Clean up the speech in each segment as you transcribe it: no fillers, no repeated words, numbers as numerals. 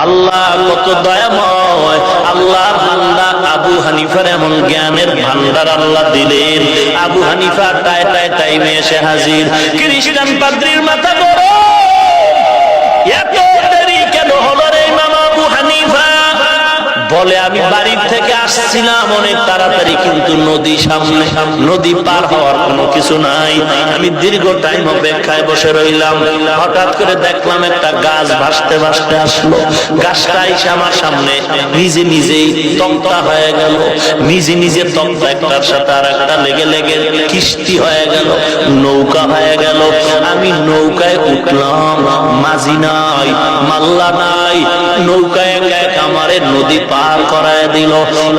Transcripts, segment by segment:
আল্লাহ কত দয়াময়। আল্লাহর বান্দা আবু হানিফার এমন জ্ঞানের ভান্ডার আল্লাহ দিলেন। আবু হানিফা টাইমে এসে হাজির। খ্রিস্টান পাদ্রীর মাথা বড়, এত দেরি কেন হলো রে ইমাম আবু হানিফা? বলে আমি বাড়ির থেকে আসছিলাম অনেক তাড়াতাড়ি, কিন্তু নদী সামনে, নদী পার হওয়ার কোনো কিছু নাই। আমি দীর্ঘ টাইম অপেক্ষায় বসে রইলাম। হঠাৎ করে দেখলাম একটা গাছ ভাসতে ভাসতে আসলো। গাছটা এসে আমার সামনে নিজে নিজেই তক্তা হয়ে গেল। নিজে নিজে তক্তা একটার সাথে আর একটা লেগে লেগে কিস্তি হয়ে গেল, নৌকা হয়ে গেল। আমি নৌকায় উঠলাম, মাঝি নাই, মাল্লা নাই, নৌকায় এক আমারে নদী পার করায় দিল।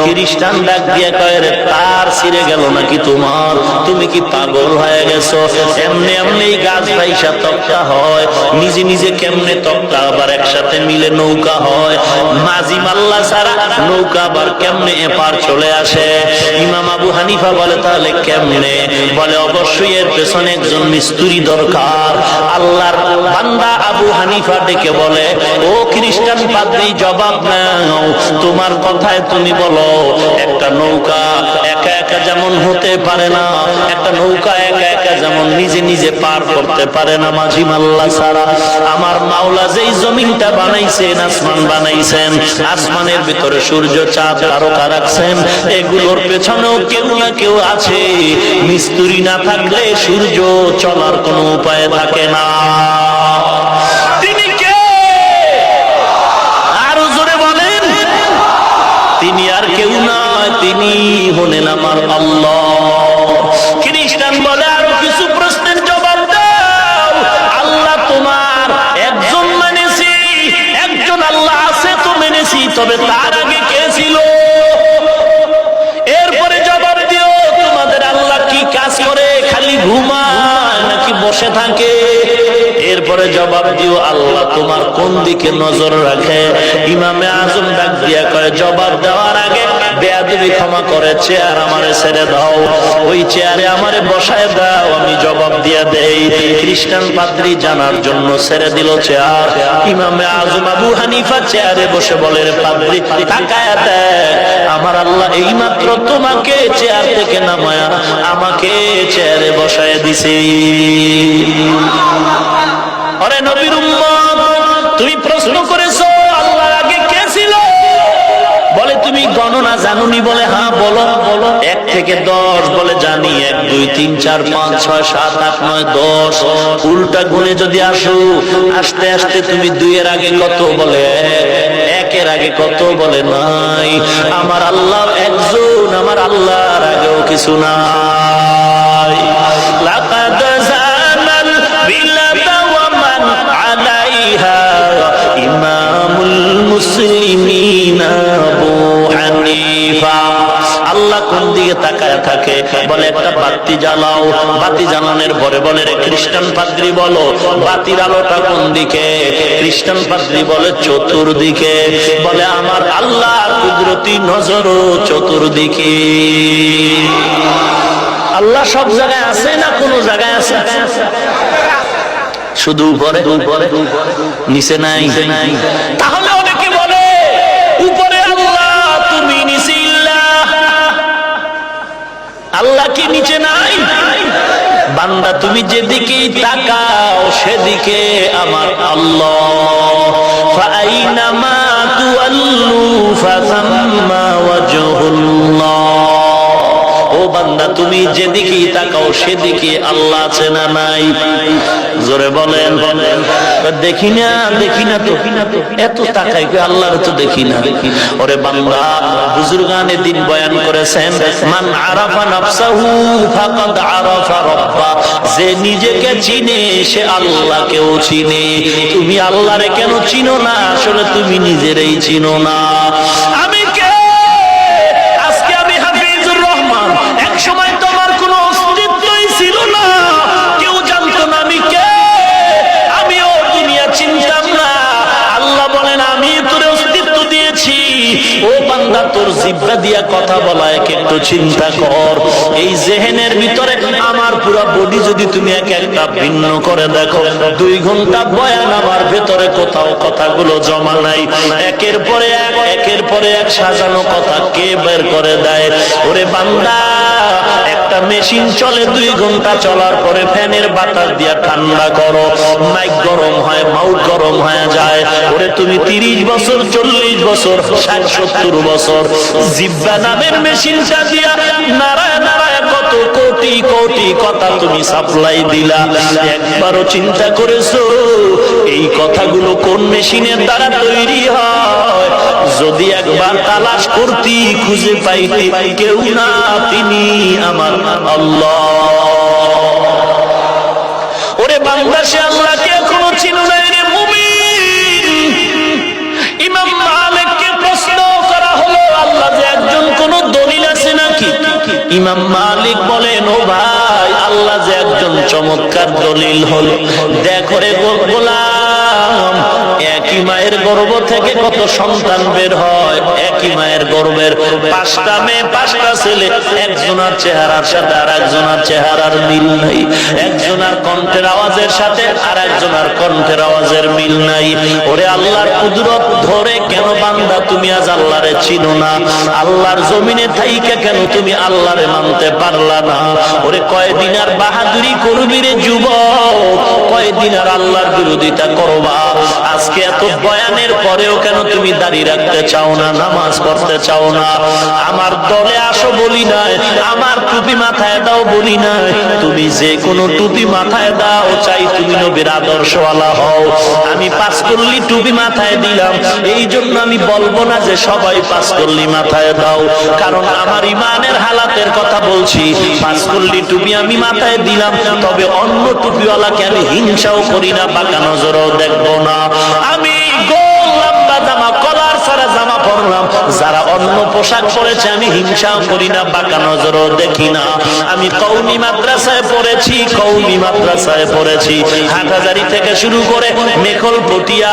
খ্রিস্টান ডাক দিয়ে কয়, রে তার ছিঁড়ে গেল নাকি তোমার? তুমি কি পাগল হয়ে গেছো? এমনি এমনি গাছ ভাইসা তক্তা হয়, নিজে নিজে কেমনে তক্তা আবার একসাথে মিলে নৌকা হয়? মাঝি মাল্লা ছাড়া নৌকা আবার কেমনে এপার চলে আসে? ইমাম আবু হানিফা বলে, তাহলে কেমনে? বলে, অবশ্যই এর পেছনে একজন মিস্ত্রি দরকার। আল্লাহর বান্দা আবু হানিফা ডেকে বলে, ও খ্রিস্টান পাদ্রী, জবাব নাও। তোমার কথায় তুমি বলো, একটা নৌকা একা একা যেমন হতে পারে না, একটা নৌকা একা একা যেমন নিজে নিজে পার করতে পারে না মাঝি মাল্লা ছাড়া, আমার মাওলা যেই জমিনটা বানাইছেন, আসমান বানাইছেন, আসমানের ভিতরে সূর্য চাঁদ তারকা রাখছেন, এগুলোর পেছনেও কেউ না কেউ আছে। মিস্ত্রি না থাকলে সূর্য চলার কোনো উপায় থাকে না। তিনি কে? আরো জোরে বলেন। তিনি আর কেউ নয়, তিনি হলেন আমার আল্লাহ। খ্রিস্টান বলে, আরো কিছু প্রশ্নের জবাব দাও। আল্লাহ তোমার একজন মেনেছি, একজন আল্লাহ আছে তো মেনেছি, তবে তার আগে কে ছিল? এরপরে জবাব দিও, তোমাদের আল্লাহ কি কাজ করে? খালি ঘুমায় নাকি বসে থাকে? এরপরে জবাব দিও, আল্লাহ তোমার কোন দিকে নজর রাখে? ইমামে আজম ডাক দিয়া কয়, জবাব দেওয়ার আগে বেয়াদবি ক্ষমা করে চেয়ার আমারে ছেড়ে দাও, ওই চেয়ারে আমারে বসায় দাও, আমি জবাব দিয়া দেই। খ্রিস্টান পাদ্রী জানার জন্য ছেড়ে দিল চেয়ার। ইমামে আজম আবু হানিফা চেয়ারে বসে বলে, রে পাদ্রী, তাকায়া দেখ, আমার আল্লাহ এইমাত্র তোমাকে চেয়ার থেকে নামায়া আমাকে চেয়ারে বসায় দিছে। আরে নবীর উম্মত, তুমি প্রশ্ন করেছো আল্লাহ আগে কে ছিল? বলে, তুমি গণনা জানুনি? বলে, হ্যাঁ বলো। 1 থেকে 10 বলে, জানি। 1 2 3 4 5 6 7 8 9 10। উল্টা গুণে যদি আসো, আস্তে আস্তে তুমি 2 এর আগে কত? বলে 1 এর আগে কত? বলে নাই। আমার আল্লাহ একজন, আমার আল্লাহর আগেও কিছু নাই। লাকাদ জানাল বিলাদা ওয়া মান আলাইহা ইমামুল মুসলিমিনা আবু হানিফা। আল্লাহ কোন দিকে তাকায় থাকে? বলে, একটা বাতি জ্বালাও। বাতি জ্বালানোর পরে বলে, রে খ্রিস্টান পাদ্রী বলো, বাতির আলোটা কোন দিকে? খ্রিস্টান পাদ্রী বলে, চতুর্দিকে। বলে, আমার আল্লাহ কুদরতি নজরও চতুর্দিকে। আল্লাহ সব জায়গায় আছে না কোন জায়গায় আছে? শুধু উপরে, নিচে নাই। তাহলে অনেকে বলে, উপরে আল্লাহ, তুমি নিচে ইল্লাহ। আল্লাহ কি নিচে নাই? বান্দা তুমি যেদিকেই তাকাও সেদিকে আমার আল্লাহ। ফাআইনামা তুওয়াল্লু ফাসাম্মা ওয়াজহুল্লাহ। ও বান্দা, তুমি যেদিকেই তাকাও সেদিকে আল্লাহ আছে না নাই? জোরে বলেন। দেখি না, দেখি না তো, এত তাকাই আল্লাহর তো দেখি না। ওরে বান্দা, বুজুর্গানে দিন বয়ান করেছেন, মান আরাফা নাফসাহু ফাকাদ আরাফা রাব্বা। যে নিজেকে চিনে সে আল্লাহকেও চিনে। তুমি আল্লাহরে কেন চিনো না? আসলে তুমি নিজেরই চিনো না। আমি কে? আজকে আমি হাফিজুর রহমান, এক সময় তোমার কোনো অস্তিত্বই ছিল না, কেউ জানতো না আমি কে। আমিও দুনিয়া চিনতাম না। আল্লাহ বলেন, আমি তোর অস্তিত্ব দিয়েছি। ও বান্দা তোর জিহ্বা দিয়া কথা বলা একটু চিন্তা কর। এই জেহেনের ভিতরে আমার পুরো বডি যদি তুমি এক একটা ভিন্ন করে দেখো, 2 ঘন্টা বয়ান আমার ভেতরে কোথাও কথাগুলো জমা নাই, একের পরে এক সাজানো কথা কে বের করে দেয়? ওরে বান্দা, একটা মেশিন চলে 2 ঘন্টা চলার পরে ফ্যানের বাতাস দিয়া ঠান্ডা করো, মাইক গরম হয়, মাউথ গরম হয়ে যায়। ওরে তুমি 30 বছর 40 বছর 60-70 বছর জিহ্বা নামের মেশিনটা দিয়া নারায় নারায় কত কোটি কোটি কথা তুমি সাপ্লাই দিলা। একবারও চিন্তা করেছো এই কথাগুলো কোন মেশিনের দ্বারা তৈরি হয়? যদি একবার তালাশ করতি খুঁজে পাইতি, কেউ না, তিনি আমার আল্লাহ। ওরে বান্দা, সে আল্লাহকে এখনো চিনো নাই রে মুমিন। ইমাম মালিককে প্রশ্ন করা হলো, আল্লাহ যে একজন, কোন দলিল আছে নাকি? ইমাম মালিক বলেন, ও ভাই, আল্লাহ যে একজন চমৎকার দলিল হলো। দেখো রে গোলাম, একই মায়ের গর্ভ থেকে কত সন্তান বের হয়, একই মায়ের গর্ভের 5টা মেয়ে 5টা ছেলে, একজনের চেহারার সাথে আর একজনের চেহারার মিল নাই, একজনের কণ্ঠের আওয়াজের সাথে আর একজনের কণ্ঠের আওয়াজের মিল নাই। ওরে আল্লাহর কুদরত ধরে কেন বান্দা তুমি আজ আল্লাহরে চিনো না? আল্লাহর জমিনে থাইকা কেন তুমি আল্লাহরে মানতে পারলা না? ওরে কয়দিন আর বাহাদুরি করবি রে যুবক, কয়দিন আর আল্লাহর বিরোধিতা করবা? আজকে এত বয়ানের পরেও কেন তুমি দাঁড়িয়ে রাখতে চাও না, নামাজ পড়তে চাও না? আমার দলে আসো বলি নাই, আমার টুপি মাথায় দাও বলি নাই, তুমি যে কোনো টুপি মাথায় দাও, চাই তুমি নবীর আদর্শওয়ালা হও। আমি 5 কল্লি টুপি মাথায় দিলাম, এই জন্য আমি বলবো না যে সবাই 5 কল্লি মাথায় দাও, কারণ আমার ইমানের হালাতের কথা বলছি। 5 কল্লি টুপি আমি মাথায় দিলাম, তবে অন্য টুপিওয়ালাকে আমি হিংসাও করি না, বাঁকা নজরও দেখবো না। আমি গোল লম্বা জামা, কলার ছাড়া জামা পরলাম, যারা অন্য পোশাক পরেছে আমি হিংসাও করি না, বাঁকা নজরও দেখি না। আমি কওমি মাদ্রাসায় পড়েছি, কওমি মাদ্রাসায় পড়েছি, হাটহাজারী থেকে শুরু করে মেখল পটিয়া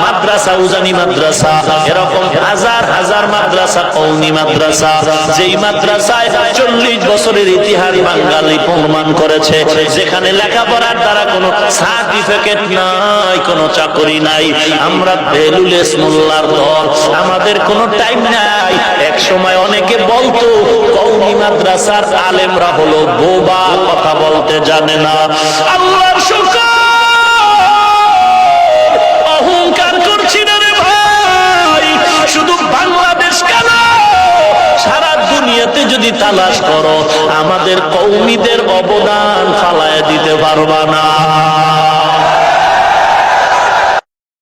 মাদ্রাসা, উজানি মাদ্রাসা, এরকম হাজার হাজার মাদ্রাসা, কওমি মাদ্রাসা, যেই মাদ্রাসায় 40 বছরের ইতিহাস বাঙালি প্রমাণ করেছে, যেখানে লেখাপড়ার দ্বারা কোনো সার্টিফিকেট নাই, কোনো চাকরি নাই। আমরা বেলুলেস মোল্লার দল, আমাদের কোনো টাইম নাই। এক সময় অনেকে বলতো কওমি মাদ্রাসার আলেমরা হলো বোবা, কথা বলতে জানে না। আল্লাহর শুকর, অহংকার করছি না রে ভাই, শুধু বাংলাদেশ কেন, সারা দুনিয়াতে যদি তালাশ করো আমাদের কওমিদের অবদান ফালায় দিতে পারবা না।